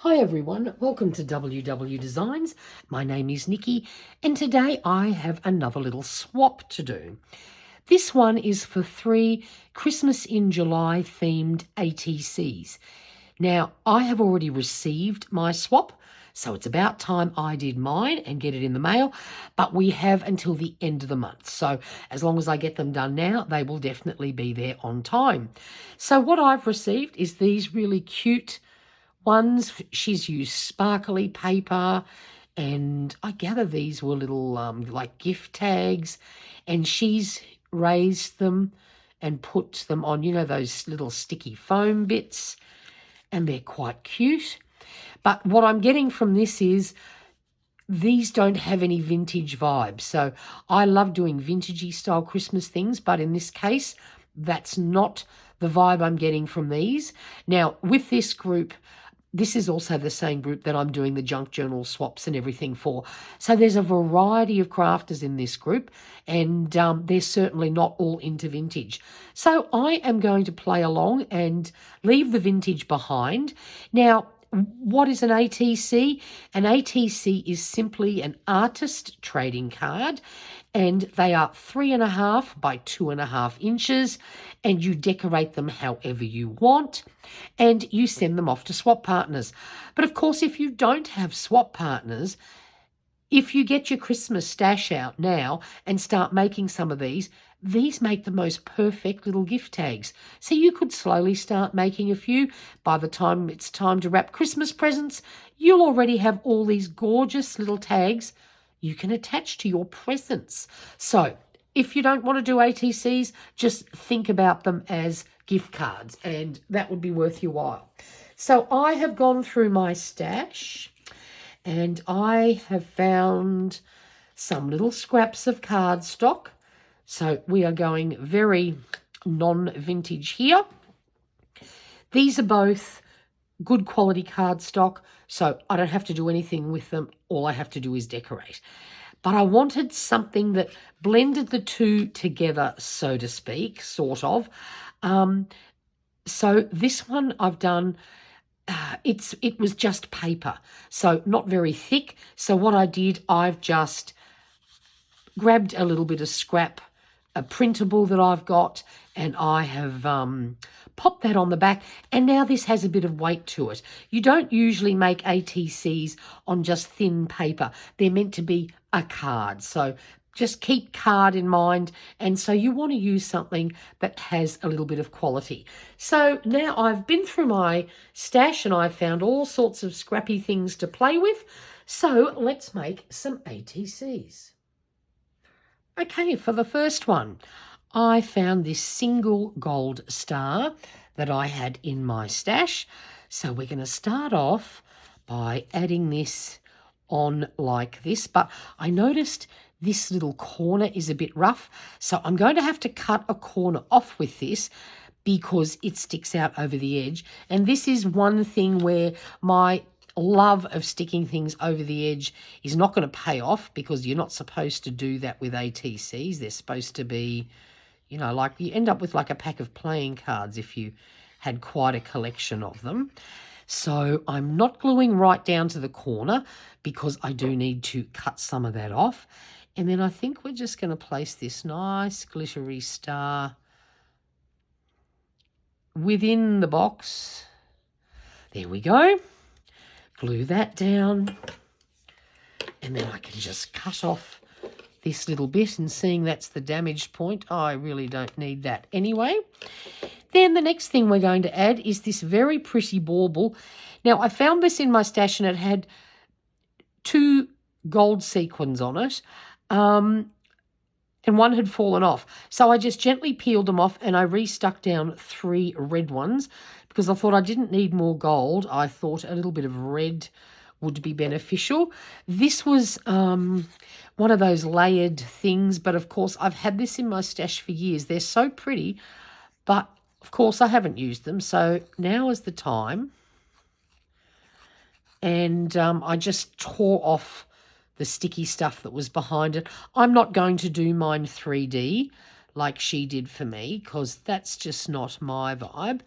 Hi everyone, welcome to WW Designs. My name is Nikki and today I have another little swap to do. This one is for 3 Christmas in July themed ATCs. Now I have already received my swap, so it's about time I did mine and get it in the mail, but we have until the end of the month. So as long as I get them done now, they will definitely be there on time. So what I've received is these really cute ones. She's used sparkly paper, and I gather these were little like gift tags, and she's raised them and put them on, those little sticky foam bits, and they're quite cute. But what I'm getting from this is these don't have any vintage vibes. So I love doing vintagey style Christmas things, but in this case, that's not the vibe I'm getting from these. Now, with this group, this is also the same group that I'm doing the junk journal swaps and everything for. So there's a variety of crafters in this group, and they're certainly not all into vintage. So I am going to play along and leave the vintage behind. Now, what is an ATC? An ATC is simply an artist trading card, and they are 3.5 by 2.5 inches, and you decorate them however you want, and you send them off to swap partners. But of course, if you don't have swap partners, if you get your Christmas stash out now and start making some of these make the most perfect little gift tags. So you could slowly start making a few. By the time it's time to wrap Christmas presents, you'll already have all these gorgeous little tags you can attach to your presents. So if you don't want to do ATCs, just think about them as gift cards, and that would be worth your while. So I have gone through my stash, and I have found some little scraps of cardstock. So we are going very non-vintage here. These are both good quality cardstock, so I don't have to do anything with them. All I have to do is decorate. But I wanted something that blended the two together, so to speak, sort of. So this one I've done, it was just paper, so not very thick. So what I did, I've just grabbed a little bit of scrap, a printable that I've got, and I have popped that on the back, and now this has a bit of weight to it. You don't usually make ATCs on just thin paper. They're meant to be a card, so just keep card in mind, and so you want to use something that has a little bit of quality. So now I've been through my stash and I've found all sorts of scrappy things to play with, so let's make some ATCs. Okay, for the first one, I found this single gold star that I had in my stash. So we're going to start off by adding this on like this, but I noticed this little corner is a bit rough, so I'm going to have to cut a corner off with this because it sticks out over the edge. And this is one thing where my love of sticking things over the edge is not going to pay off, because you're not supposed to do that with ATCs. They're supposed to be, like you end up with like a pack of playing cards if you had quite a collection of them. So I'm not gluing right down to the corner because I do need to cut some of that off. And then I think we're just going to place this nice glittery star within the box. There we go. Glue that down, and then I can just cut off this little bit, and seeing that's the damaged point, I really don't need that anyway. Then the next thing we're going to add is this very pretty bauble. Now, I found this in my stash and it had 2 gold sequins on it, and one had fallen off. So I just gently peeled them off and I restuck down 3 red ones because I thought I didn't need more gold. I thought a little bit of red would be beneficial. This was one of those layered things, but of course I've had this in my stash for years. They're so pretty, but of course I haven't used them. So now is the time. And I just tore off the sticky stuff that was behind it. I'm not going to do mine 3D like she did for me because that's just not my vibe.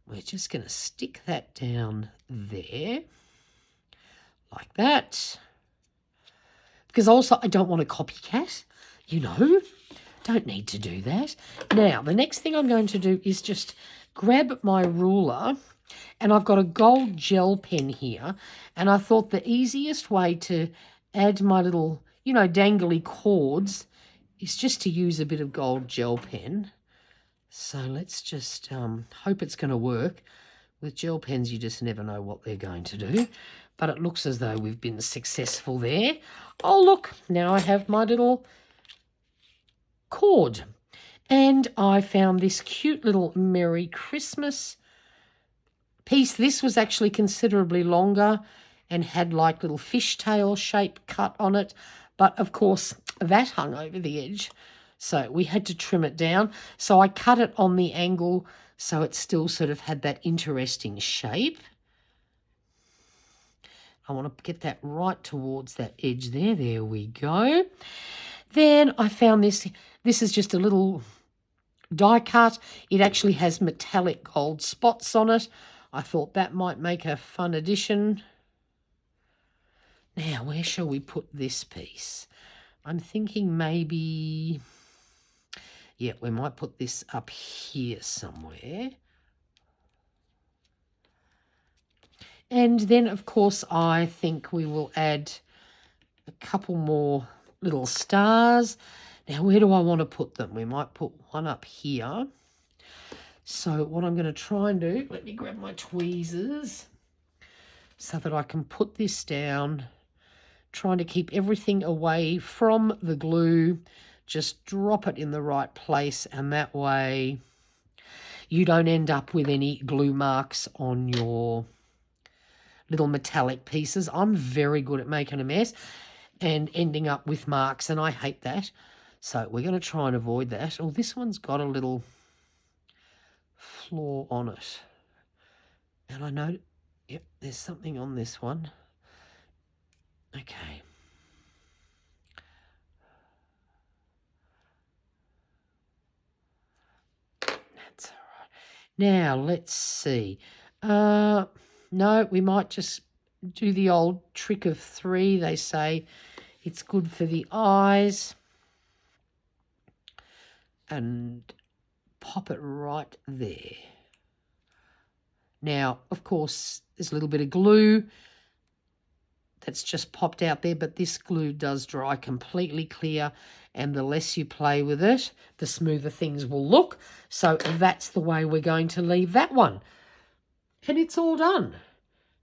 We're just going to stick that down there. like that. Because also I don't want a copycat, you know. Don't need to do that. Now, the next thing I'm going to do is just grab my ruler, and I've got a gold gel pen here, and I thought the easiest way to add my little, you know, dangly cords is just to use a bit of gold gel pen. So let's just hope it's going to work. With gel pens, you just never know what they're going to do. But it looks as though we've been successful there. Oh, look, now I have my little cord. And I found this cute little Merry Christmas piece. This was actually considerably longer and had like little fishtail shape cut on it. But, of course, that hung over the edge. So we had to trim it down. So I cut it on the angle so it still sort of had that interesting shape. I want to get that right towards that edge there. There we go. Then I found this. This is just a little die cut. It actually has metallic gold spots on it. I thought that might make a fun addition. Now, where shall we put this piece? I'm thinking maybe, yeah, we might put this up here somewhere. And then, of course, I think we will add a couple more little stars. Now, where do I want to put them? We might put one up here. So what I'm going to try and do, let me grab my tweezers so that I can put this down, trying to keep everything away from the glue. Just drop it in the right place, and that way you don't end up with any glue marks on your little metallic pieces. I'm very good at making a mess and ending up with marks, and I hate that. So we're going to try and avoid that. Oh, this one's got a little flaw on it. And I know, yep, there's something on this one. Okay. That's all right. Now, let's see. No, we might just do the old trick of 3. They say it's good for the eyes. And pop it right there. Now, of course, there's a little bit of glue that's just popped out there, but this glue does dry completely clear, and the less you play with it, the smoother things will look. So that's the way we're going to leave that one. And it's all done.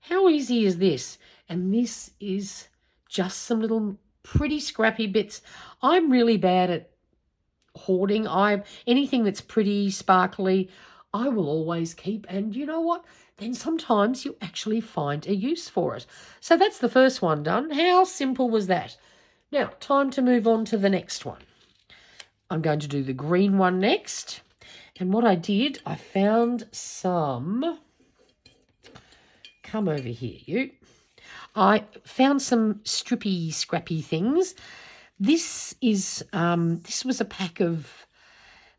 How easy is this? And this is just some little pretty scrappy bits. I'm really bad at hoarding. Anything that's pretty sparkly, I will always keep. And you know what? Then sometimes you actually find a use for it. So that's the first one done. How simple was that? Now, time to move on to the next one. I'm going to do the green one next. And what I did, I found some... Come over here, you. I found some strippy, scrappy things. This is this was a pack of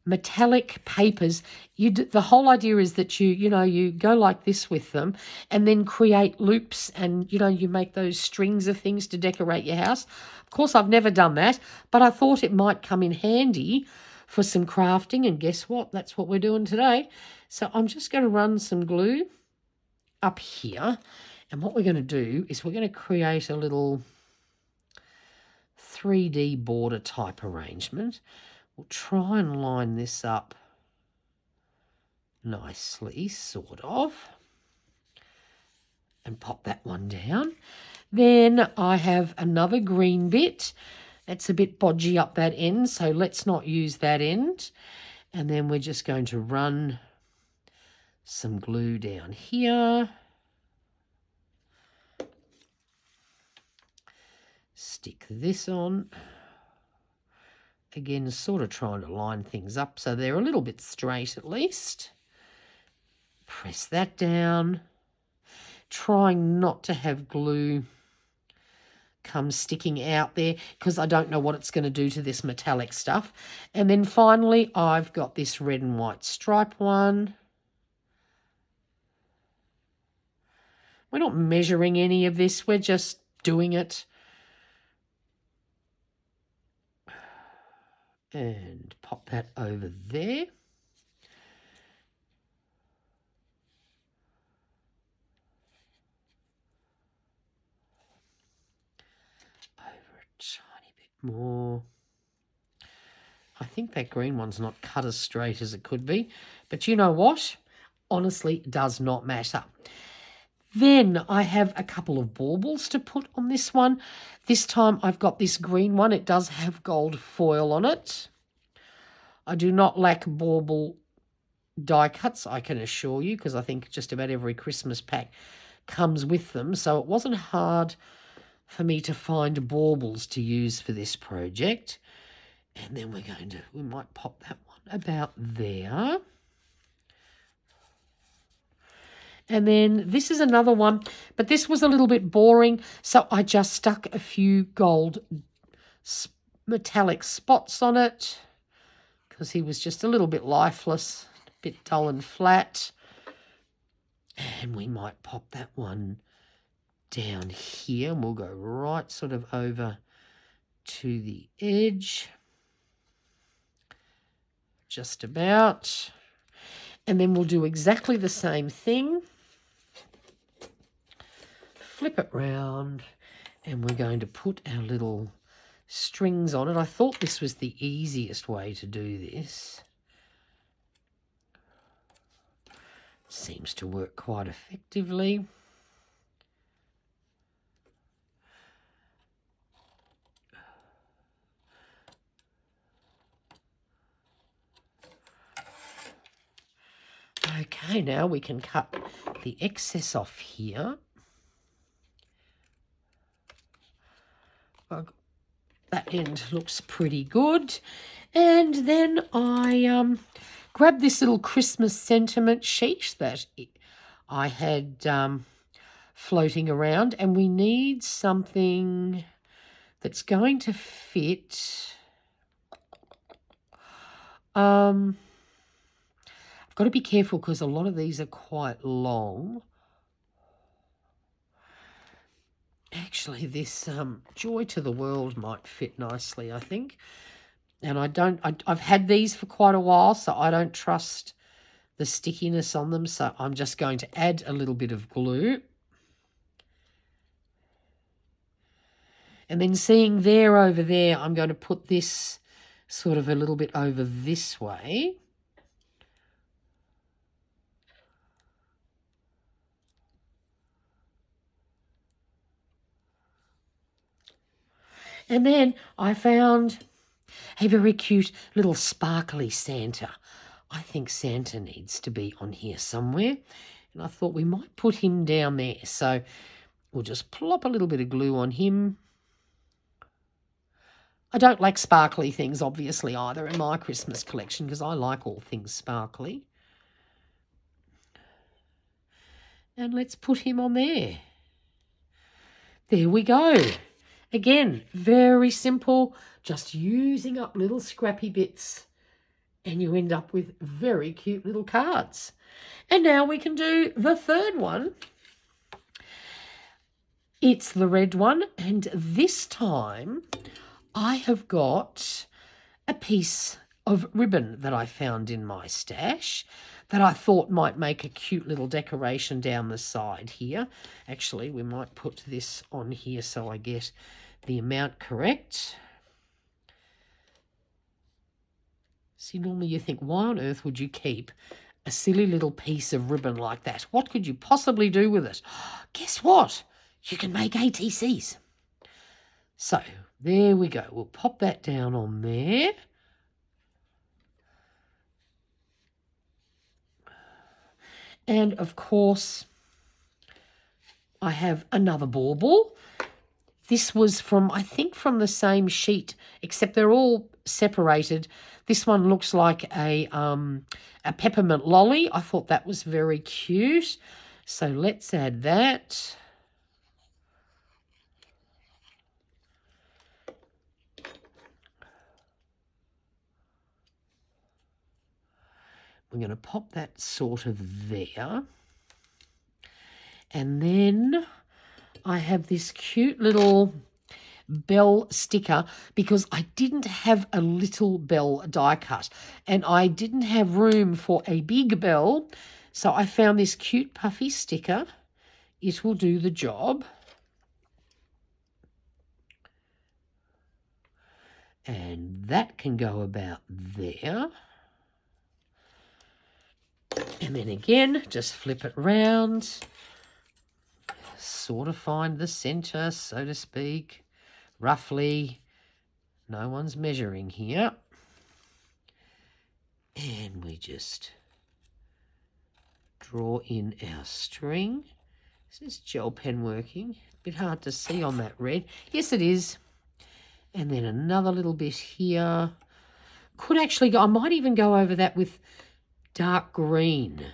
metallic papers. The whole idea is that you go like this with them, and then create loops, and you make those strings of things to decorate your house. Of course, I've never done that, but I thought it might come in handy for some crafting. And guess what? That's what we're doing today. So I'm just going to run some glue up here, and what we're going to do is we're going to create a little 3D border type arrangement. We'll try and line this up nicely, sort of, and pop that one down. Then I have another green bit. That's a bit bodgy up that end, so let's not use that end. And then we're just going to run some glue down here. Stick this on. Again, sort of trying to line things up so they're a little bit straight at least. Press that down. Trying not to have glue come sticking out there because I don't know what it's going to do to this metallic stuff. And then finally, I've got this red and white stripe one. We're not measuring any of this. We're just doing it. And pop that over there. Over a tiny bit more. I think that green one's not cut as straight as it could be. But you know what? Honestly, it does not matter. Then I have a couple of baubles to put on this one. This time I've got this green one. It does have gold foil on it. I do not lack bauble die cuts, I can assure you, because I think just about every Christmas pack comes with them. So it wasn't hard for me to find baubles to use for this project. And then we might pop that one about there. And then this is another one, but this was a little bit boring, so I just stuck a few gold metallic spots on it because he was just a little bit lifeless, a bit dull and flat. And we might pop that one down here, and we'll go right sort of over to the edge, just about. And then we'll do exactly the same thing. Flip it round, and we're going to put our little strings on it. I thought this was the easiest way to do this. Seems to work quite effectively. Okay, now we can cut the excess off here. That end looks pretty good. And then I grabbed this little Christmas sentiment sheet that I had floating around, and we need something that's going to fit. I've got to be careful because a lot of these are quite long. Actually, this Joy to the World might fit nicely, I think. And I've had these for quite a while, so I don't trust the stickiness on them. So I'm just going to add a little bit of glue. And then seeing there over there, I'm going to put this sort of a little bit over this way. And then I found a very cute little sparkly Santa. I think Santa needs to be on here somewhere. And I thought we might put him down there. So we'll just plop a little bit of glue on him. I don't like sparkly things, obviously, either in my Christmas collection because I like all things sparkly. And let's put him on there. There we go. Again, very simple, just using up little scrappy bits, and you end up with very cute little cards. And now we can do the third one. It's the red one, and this time I have got a piece of ribbon that I found in my stash that I thought might make a cute little decoration down the side here. Actually, we might put this on here so I get the amount correct. See, normally you think, why on earth would you keep a silly little piece of ribbon like that? What could you possibly do with it? Guess what? You can make ATCs. So, there we go. We'll pop that down on there. And, of course, I have another bauble. This was from, I think, from the same sheet, except they're all separated. This one looks like a peppermint lolly. I thought that was very cute. So let's add that. We're going to pop that sort of there. And then I have this cute little bell sticker because I didn't have a little bell die cut and I didn't have room for a big bell. So I found this cute puffy sticker. It will do the job. And that can go about there. And then again, just flip it round. Sort of find the center, so to speak. Roughly. No one's measuring here. And we just draw in our string. Is this gel pen working? A bit hard to see on that red. Yes, it is. And then another little bit here. Could actually go, I might even go over that with dark green.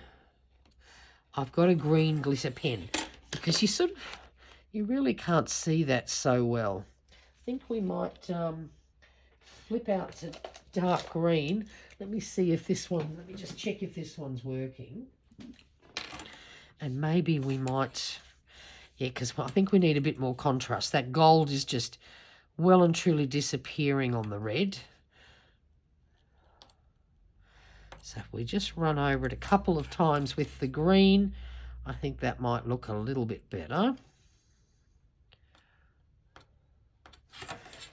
I've got a green glitter pen because you really can't see that so well. I think we might flip out to dark green. Let me see if this one, let me just check if this one's working. And maybe we might, yeah, because I think we need a bit more contrast. That gold is just well and truly disappearing on the red. So if we just run over it a couple of times with the green, I think that might look a little bit better.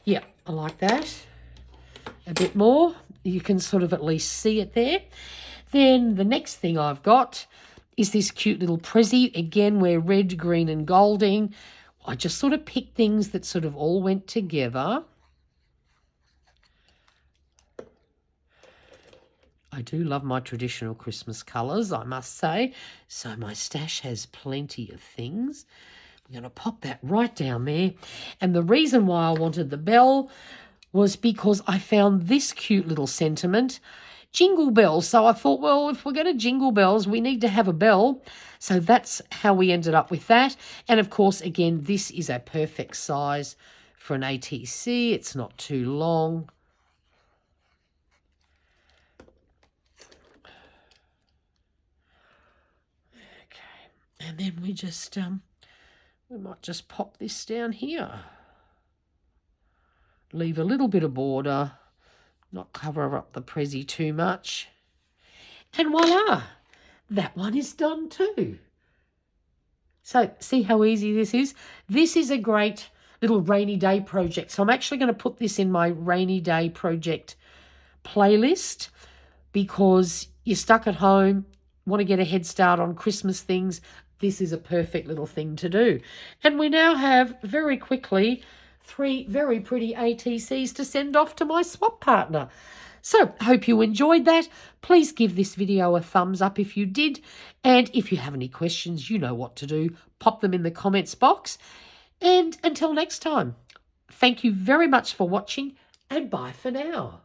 Yeah, I like that. A bit more. You can sort of at least see it there. Then the next thing I've got is this cute little prezi. Again, we're red, green and golding. I just sort of picked things that sort of all went together. I do love my traditional Christmas colours, I must say. So my stash has plenty of things. I'm going to pop that right down there. And the reason why I wanted the bell was because I found this cute little sentiment, jingle bells. So I thought, well, if we're going to jingle bells, we need to have a bell. So that's how we ended up with that. And of course, again, this is a perfect size for an ATC. It's not too long. Okay, and then we just, we might just pop this down here. Leave a little bit of border, not cover up the prezi too much. And voila, that one is done too. So see how easy this is? This is a great little rainy day project. So I'm actually going to put this in my rainy day project playlist because you're stuck at home, want to get a head start on Christmas things. This is a perfect little thing to do. And we now have very quickly 3 very pretty ATCs to send off to my swap partner. So, I hope you enjoyed that. Please give this video a thumbs up if you did. And if you have any questions, you know what to do. Pop them in the comments box. And until next time, thank you very much for watching and bye for now.